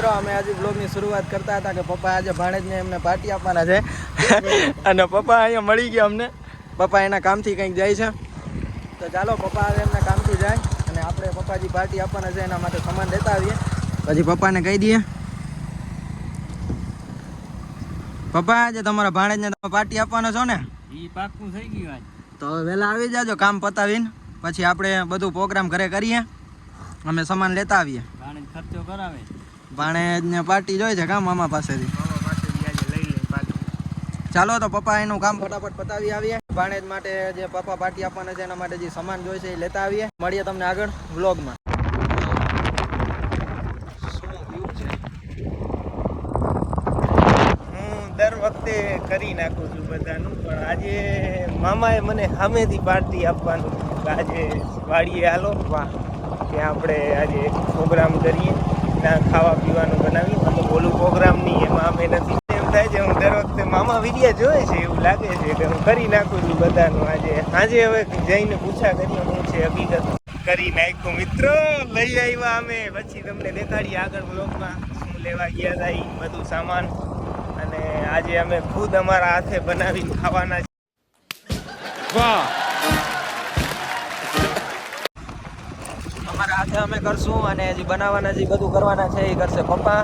મિત્રો અમે આજે બ્લોગની શરૂઆત કરતા હતા કે પપ્પા આજે ભાણેજને એમને પાર્ટી આપવાના છે અને પપ્પા અહીંયા મળી ગયા અમને. પપ્પા એના કામથી કંઈક જાય છે તો ચાલો પપ્પા હવે એમના કામથી જાય અને આપણે પપ્પાજી પાર્ટી આપવાના છે એના માટે સામાન લેતા આવીએ. પછી પપ્પાને કહી દઈએ પપ્પા આજે તમારા ભાણેજને તમે પાર્ટી આપવાનો છો ને? એ પાક્કું થઈ ગયું આજ. તો વહેલા આવી જાજો કામ પતાવીને, પછી આપણે બધું પ્રોગ્રામ ઘરે કરીએ, અમે સામાન લેતા આવીએ. ભાણેજ ખર્ચો કરાવે. ભાણેજને પાર્ટી જોઈએ છે કામ મામા પાસેથી. મામા પાસેથી આજે લઈ લે પાર્ટી. ચાલો તો પપ્પા એનું કામ ફટાફટ પતાવી આવીએ. ભાણેજ માટે જે પપ્પા પાર્ટી આપવાના છે એના માટે જે સામાન જોઈએ છે એ લેતા આવીએ. મળીએ તમને આગળ વ્લોગમાં. દર વખતે કરી નાખું છું બધાનું, પણ આજે મામાએ મને સામેથી પાર્ટી આપવાનું આજે વાડીએ હાલો વાહ કે આપણે આજે પ્રોગ્રામ કરીએ ના ખાવા પીવાનું બનાવીએ. અમે બોલું પ્રોગ્રામ નહીં એમાં અમે નથી. એમ થાય છે હું દર વખતે મામા વિડીયા જોયે છે એવું લાગે છે કે હું કરી નાખું છું બધાનું. આજે હવે જઈને પૂછા કરીએ શું છે હકીકત. કરી નાખ્યું મિત્રો, લઈ આવ્યા અમે. પછી તમને દેખાડીએ આગળ બ્લોગમાં શું લેવા ગયા હતા એ બધું સામાન. અને આજે અમે ખુદ અમારા હાથે બનાવી ખાવાના છે. વાહ, અમારા હાથે અમે કરશું અને જે બનાવવાના જે બધું કરવાના છે એ કરશે પપ્પા.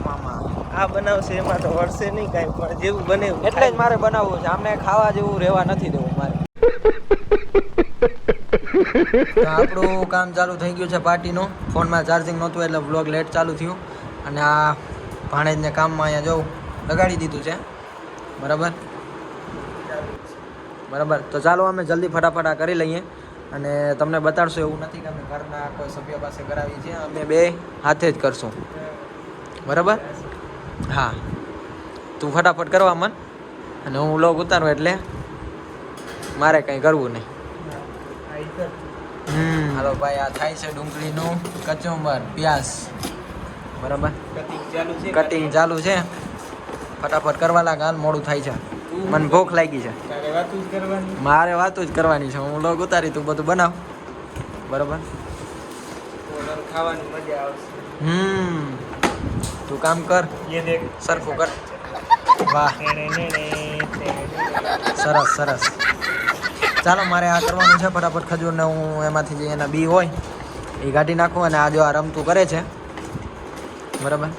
મામા આ બનાવશે એમાં તો વળશે નહીં કાંઈ, પણ જેવું બને એટલે જ મારે બનાવવું છે. આમને ખાવા જેવું રહેવા નથી દેવું મારે. આપણું કામ ચાલુ થઈ ગયું છે પાર્ટીનું. ફોનમાં ચાર્જિંગ નહોતું એટલે વ્લોગ લેટ ચાલુ થયું. અને આ ભાણેજને કામમાં અહીંયા જવું લગાડી દીધું છે. બરાબર બરાબર. તો ચાલો અમે જલ્દી ફટાફટ આ કરી લઈએ અને તમને બતાડશું. એવું નથી કે અમે ઘરના કોઈ સભ્ય પાસે કરાવીએ છીએ, અમે બે હાથે જ કરશું. બરાબર. હા, તું ફટાફટ કરવા મન અને હું વ્લોગ ઉતારું એટલે મારે કંઈ કરવું નહીં. હાલો ભાઈ, આ થાય છે ડુંગળીનું કચુંબર પ્યાસ. બરાબર, કટિંગ ચાલુ છે. ફટાફટ કરવા લાગે, હાલ મોડું થાય છે. મને ભૂખ લાગી છે. મારે વાતું જ કરવાની છે. હું લોગ ઉતારી, તું બધું બનાવ. બરાબર, ખાવાની મજા આવશે. તું કામ કર, સરખું કર. વાહ, સરસ સરસ. ચાલો મારે આ કરવાનું છે ફટાફટ. ખજૂરને હું એમાંથી જે એના બી હોય એ કાઢી નાખું. અને આ જો આ રમતું કરે છે. બરાબર,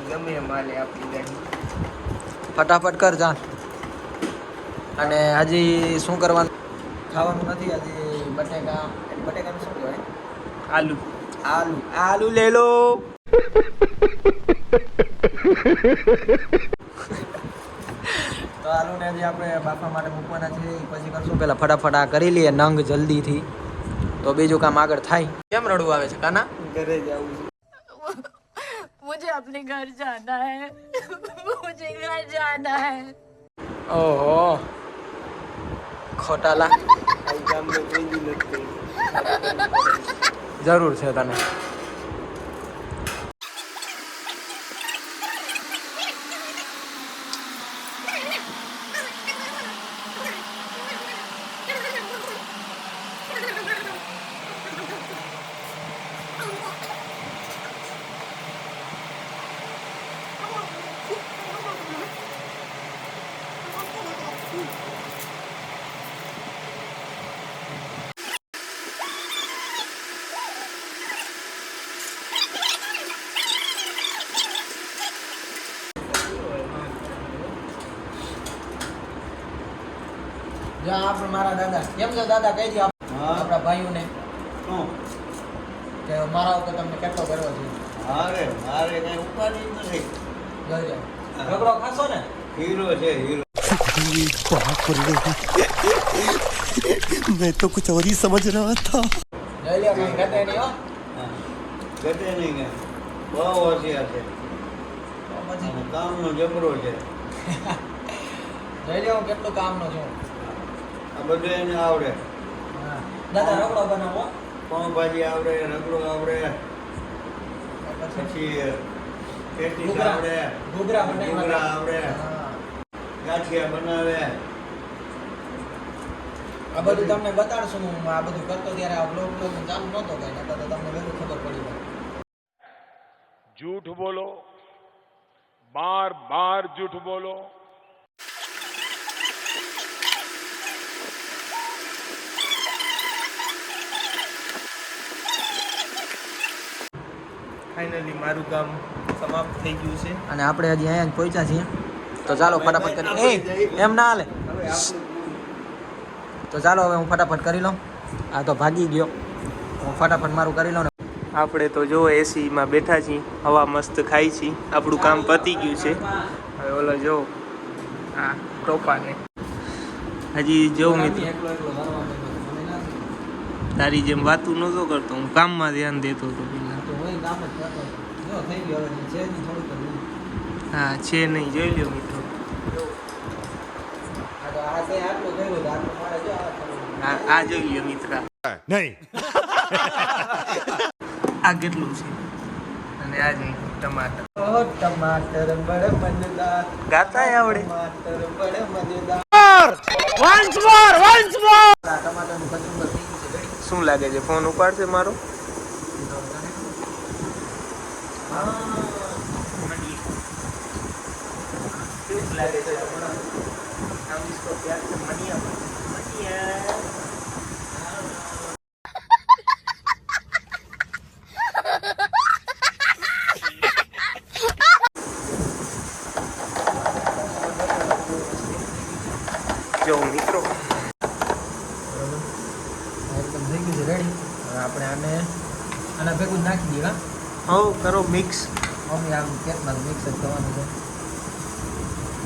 ગમે માલે આપી જાય. ફટાફટ કર જા. અને હજી શું કરવાનું? ખાવાનું નથી હજી. બટેકાનું શું કહેવાય? આલુ આલુ લઈ લો. તો આલુને હજી આપણે બાફા માટે મૂકવાના છે. પછી કરશું. પહેલાં ફટાફટ આ કરી લઈએ નંગ જલ્દીથી, તો બીજું કામ આગળ થાય. કેમ રડવું આવે છે કાના? ઘરે જવું છે. मुझे अपने घर जाना है. मुझे घर जाना है. ઓહો, ખોટાલા. જરૂર છે તને. આપણે મારા દાદા કેમ છે? દાદા કહી દો આપણા ભાઈઓને કે મારા ઉપર તમને કેટલો ગર્વ છે. મારે કઈ ઉપાધિ નથી. જોજો રગડો ખાશો ને? હીરો છે હીરો. मैं तो कुछ और ही समझ रहा था. લઈ લે, કઈ ઘટે નહીં હો. ઘટે નહીં કે બહુ હોશિયાર છે. પછી કામનો જબરો છે. લઈ લે, હું કેટલું કામનો છું. આ બધું એને આવડે. દાદા રગડો બનાવો. પાઉંભાજી આવડે, રગડો આવડે, પછી પેટીસ આવડે, ઘૂઘરા આવડે, ગાંઠિયા બનાવે. આ બધું તમને બતાડશું. હું આ બધું કરતો ત્યારે આ બ્લોગ ચાલુ નહોતો કઈ, નકર તો તમને વહેલું ખબર પડી જાય. झूठ बोलो, बार बार झूठ बोलो। ફાઇનલી મારું કામ સમાપ્ત થઈ ગયું છે. અને આપણે હજી અહીંયા જ પહોંચ્યા છીએ, તો ચાલો ફટાફટ કરી. એમ ના હાલે. તો ચાલો હવે હું ફટાફટ કરી લઉં. આ તો ભાગી ગયો, હું ફટાફટ મારું કરી લઉં ને. આપણે તો જો એસીમાં બેઠા છીએ, હવા મસ્ત ખાઈ છીએ, આપણું કામ પતી ગયું છે. હવે ઓલો જો હા ટોપાને હજી જો મિત્રો તારી જેમ વાતું નહોતો કરતો, હું કામમાં ધ્યાન દેતો હતો પેલા. હા છે નહીં, જોઈ લ્યો મિત્રો. આ જોઈ લ્યો મિત્ર, नहीं આ કેટલું છે અને આ જોઈ ટમાટર. ટમાટર બડે મજેદાર, ગાતા આવડે. ટમાટર બડે મજેદાર. ટમાટરનું કચુંબર થઈ ગયું છે ઘડી. શું લાગે છે, ફોન ઉપાડશે મારો? કેવું લાગે છે? આમ इसको प्यार से मनिया मनिया. જો મિત્રો એકદમ થઈ ગયું છે રેડી. હવે આપણે આના ભેગું જ નાખી દઈએ. હા, હવ કરો મિક્સ. મમ્મી આમ કેકમાં મિક્સ જ કરવાનું છે.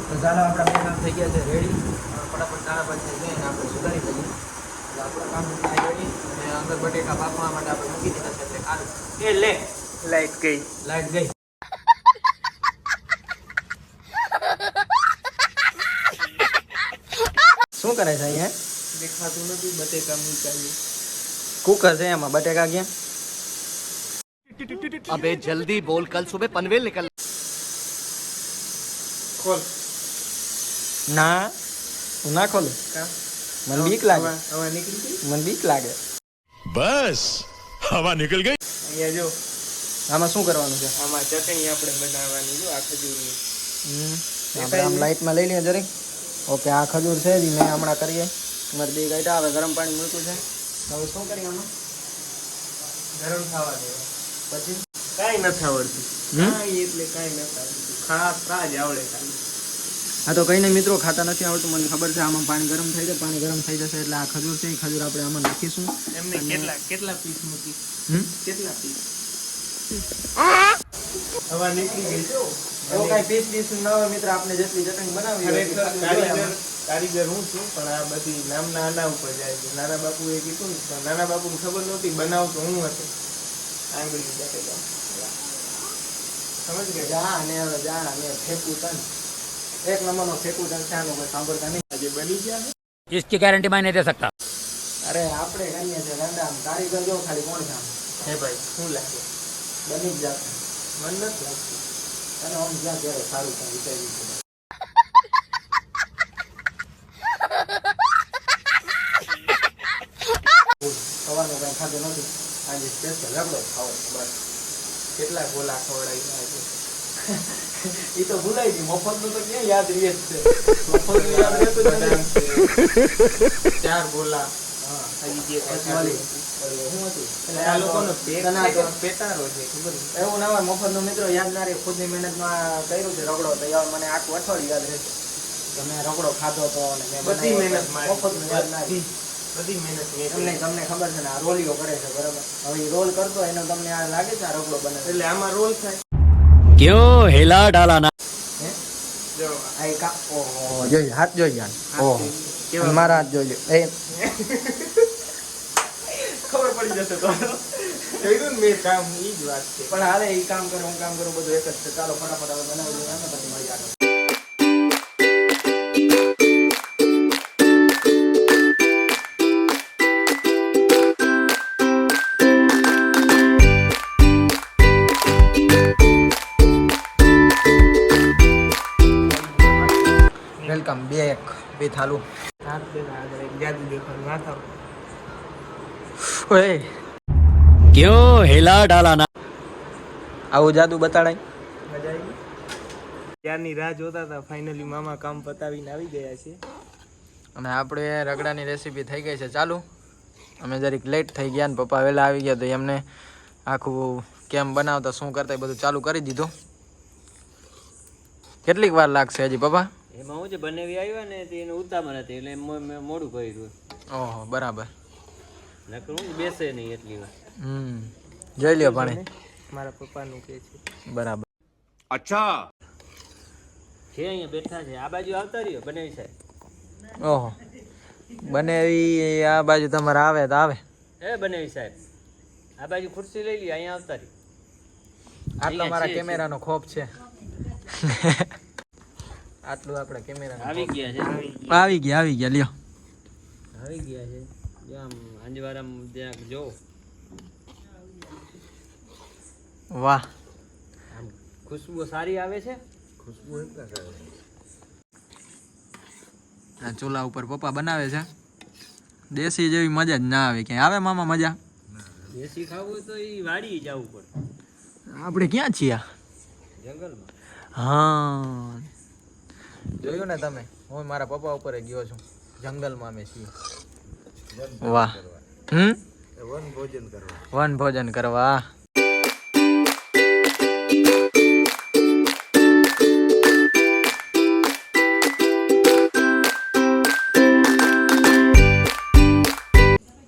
તો ચાલો આપણા બે કામ થઈ ગયા છે રેડી. ફટાફટ દાણા ભાત થઈ જાય અને આપણે સુધારી દઈએ. એટલે આપણા કામ થાય રેડી. અને અંદર બટેકા બાફવા માટે આપણે મૂકી દીધા છે, એટલે સારું. એ લે, લાઈટ ગઈ. લાઈટ ગઈ. શું કરે છે અહીંયા? દેખાતું નથી, બટેકા મૂકાય. કુકર છે એમાં બટેકા ક્યાં? अबे जल्दी बोल, कल सुबह पनवेल निकल. ખોલ. ના, હું ના ખોલું. કામ મને બીક લાગે. હવા નીકળી ગઈ. મને બીક લાગે. बस हवा निकल गई. અહીંયા જો આમાં શું કરવાનું છે? આમાં ચટણી આપણે બનાવવાની. જો આ ખજૂરની. આપણે આમ લાઈટમાં લઈ લઈએ જરીક. ઓકે, આ ખજૂર છે જ મેં હમણાં કરીએ. મારે બે ગાઈટા હવે ગરમ પાણી મૂક્યું છે. હવે શું કરીએ આમાં? ગરમ થવા દેવા. પછી કાંઈ નથી આવડતું. હમ? કાંઈ એટલે કાંઈ નથી આવડતું. ખાતા જ આવડે ખાલી. હા, તો કંઈ નહીં મિત્રો, ખાતા નથી આવડતું મને ખબર છે. આમાં પાણી ગરમ થઈ જાય, પાણી ગરમ થઈ જશે એટલે આ ખજૂર છે એ ખજૂર આપણે આમાં નાખીશું. એમને કેટલા પીસ મૂકી? હમ? કેટલા પીસ? હવા નીકળી ગઈ છે. એવો કાંઈ પીસ ના હોય મિત્ર, આપણે જેટલી ચટણી બનાવી હોય એટલી ખરેખર ખાલી જોઈએ આમાં. કારીગર હું છું, પણ આ બધી નામના આના ઉપર જાય છે. નાના બાપુએ કીધું ને, પણ નાના બાપુને ખબર નહોતી બનાવતો હું હતો. આંગળી બટેકા સમજ ગયા? જા ને હવે જા ને ફેંકું તન. એક નંબરનો ફેંકું તન છે, આનું કોઈ સાંભળતા નહીં. આજે બની ગયા ને? इसकी गारंटी मैं नहीं दे सकता. અરે આપણે કરીએ છીએ ગાંડા, આમ કારીગર જો ખાલી કોણ છે આમ? હે ભાઈ, શું લાગે? બની જ જાત. મન નથી લાગતું. અને આમ જ્યાં ત્યારે સારું કાંઈ વિચાર્યું છે. સવારનું કાંઈ ખાધું નથી, આજે સ્પેશિયલ રગડો ખાવો છે બસ. કેટલા ગોલા ખવડાવી આજે? એ તો ભૂલાઈ ગયું, મફતનું તો ક્યાં યાદ રહે જ છે. મફતનું યાદ રહેતું જ નથી. 4 ગોલા. હા. હજી જે પછી ખાલી. શું હતું? એટલે આ લોકોનો પેટ તને છે કે તો- પેટારો છે ખબર નહીં. એવું ના હોય, મફતનું મિત્રો યાદ ના રહે. ખુદની મહેનતમાં કર્યું છે રગડો, તો યાર મને આખું અઠવાડિયું યાદ રહેશે કે મેં રગડો ખાધો તો અને મેં બધી બનાવ્યો મહેનત તો. મારી. મફતનું યાદ ના રહે. બધી મહેનત મેં તમને કરી. તમને ખબર છે ને, આ રોલીઓ કરે છે બરાબર. હવે એ રોલ કરતો એનો તમને આ લાગે છે આ રગડો બને છે? એટલે આમાં રોલ થાય. क्यों हिला डाला ना. હે? જો આ એક ઓહો, જોઈ હાથ જોઈ યાર. ઓહો, કેવા મારા હાથ જોઈ એ ખબર પડી જશે તો. કર્યું ને મેં કામ, ઈ જ વાત છે. પણ હાલે એ કામ કરે હું કામ કરું બધું એક જ છે. ચાલો ફટાફટ હવે બનાવી દઈએ અને પછી મળી આગળ. વેલકમ બેક બે થાલુ. હાથ દેના આગળ એક જાદુ દેખાડું માથા. ઓય क्यों हिला डाला ना. આવું જાદુ બતાડાય. મજા આવી ત્યારની રાહ જોતા હતા. ફાઇનલી મામા કામ પતાવીને આવી ગયા છે. અને આપણે રગડાની રેસીપી થઈ ગઈ છે ચાલુ. અમે જરીક લેટ થઈ ગયા ને પપ્પા વહેલા આવી ગયા તો એમને આખું કેમ બનાવતા શું કરતા એ બધું ચાલુ કરી દીધું. કેટલીક વાર લાગશે હજી પપ્પા? એમાં હું જે બનેવી આવ્યા ને તે એને ઉતામળ હતી એટલે મેં મોડું કર્યું. ઓહો બરાબર. નકર હું બેસે નહીં એટલી વાર. જોઈ લ્યો પાણી. મારા પપ્પાનું કે છે. બરાબર. अच्छा છે અહીંયા બેઠા છે. આ બાજુ આવતા રહ્યો બનેવી સાહેબ. ઓહો બનેવી આ બાજુ તમારે આવે તો આવે. એ બનેવી સાહેબ આ બાજુ ખુરશી લઈ લી અહીંયા આવતા રહ્યો. આટલો મારા કેમેરાનો ખોફ છે. આટલું આપણે કેમેરા આવી ગયા છે. આવી ગયા લ્યો. આવી ગયા છે. આમ અંજવારામ ત્યાં જો વાહ આમ ખુશ્બુ સારી આવે છે. આ ચૂલા ઉપર પપ્પા બનાવે છે. દેશી જેવી મજા જ ના આવે. ક્યાંય આવે મામા મજા? દેશી ખાવું હોય તો એ વાડી જવું પડે. આપણે ક્યાં છીએ? જંગલમાં. હા જોયું ને તમે. હું મારા પપ્પા ઉપર ગયો છું. જંગલમાં અમે છીએ. વાહ. વન ભોજન કરવા.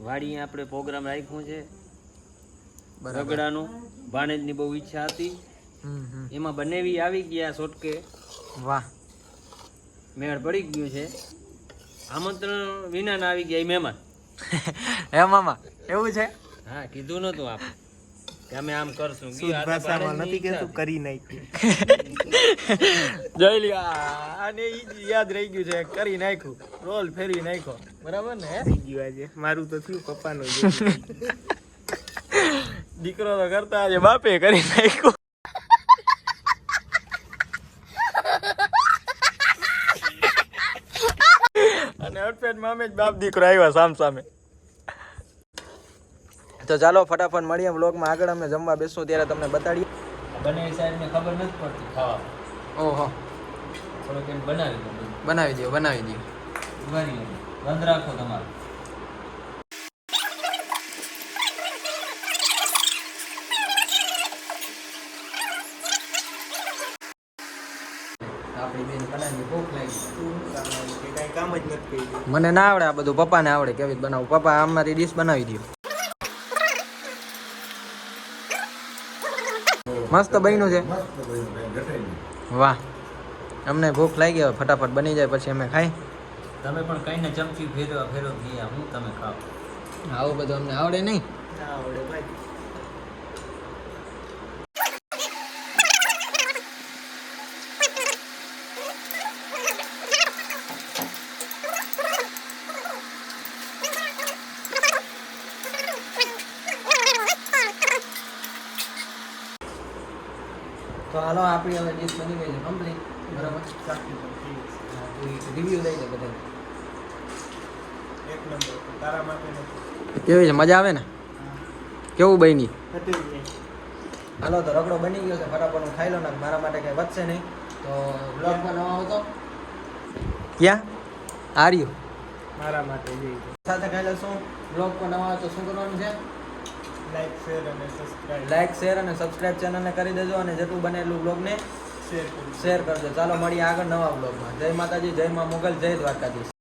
વાડી આપણે પ્રોગ્રામ રાખ્યું છે બરાબર. રગડાનું. ભાણેજની બહુ ઈચ્છા હતી. એમાં બનેવી આવી ગયા સોટકે. વાહ મેળ પડી ગયું છે. આમંત્રણ વિના આવી ગયા મહેમાન. હે મામા એવું છે? હા કીધું નતું આપણે કે અમે આમ કરશું. શુદ્ધ ભાષામાં નથી કહેતું કરી નાખ્યું. જોઈ લ્યો આને ઈ જ યાદ રહી ગયું છે. કરી નાખ્યું. રોલ ફેરવી નાખ્યો. બરાબર ને? થઈ ગયું આજે. મારું તો થયું પપ્પાનું જ. દીકરો તો કરતા આજે બાપે કરી નાખ્યું. અને અડફેટ મામે જ બાપ દીકરો આવ્યા સામ સામે. તો ચાલો ફટાફટ મળીએ વ્લોગમાં આગળ. અમે જમવા બેસું ત્યારે તમને બતાડીએ. બનેવી સાહેબને ખબર નથી પડતી ખાવા. ઓહો થોડોક એમ બનાવી દો. બનાવી દો. ઉભારી લો. બંધ રાખો તમારે. આપણી બેન બનાવી ભૂખ લાગી. કે કાંઈ કામ જ નથી કર્યું. મને ના આવડે આ બધું. પપ્પાને આવડે કેવી રીતે બનાવું. પપ્પા અમારી ડીશ બનાવી દો. મસ્ત બન્યું છે. વાહ અમને ભૂખ લાગી. હવે ફટાફટ બની જાય પછી અમે ખાઈ. તમે પણ કઈને ચમચી ફેરો ગયા હું તમે ખાઓ. આવું બધું અમને આવડે નહીં. ના આવડે ભાઈ. તો હાલો આપણી હવે ડીશ બની ગઈ છે કમ્પ્લીટ. બરાબર. રિવ્યુ દઈ દે બધા. એક નંબર. તારા માટે નથી. કેવી છે? મજા આવે ને? કેવું બની? ઘટી જાય. હાલો તો રગડો બની ગયો છે. ફટાફટ હું ખાઈ લો ને મારા માટે કંઈ વધશે નહીં. તો બ્લોગમાં નવા આવતો ક્યાં આર્યું મારા માટે જઈ સાથે ખાઈ લેશું. બ્લોગ પર નવા આવે તો શું કરવાનું છે? લાઈક શેર અને સબસ્ક્રાઇબ. લાઈક શેર અને સબસ્ક્રાઇબ ચેનલને કરી દેજો. અને જેટલું બને એટલું બ્લોગને શેર કરી. શેર કરજો. ચાલો મળીએ આગળ નવા બ્લોગમાં. જય માતાજી, જય મા મોગલ, જય દ્વારકાધીશ.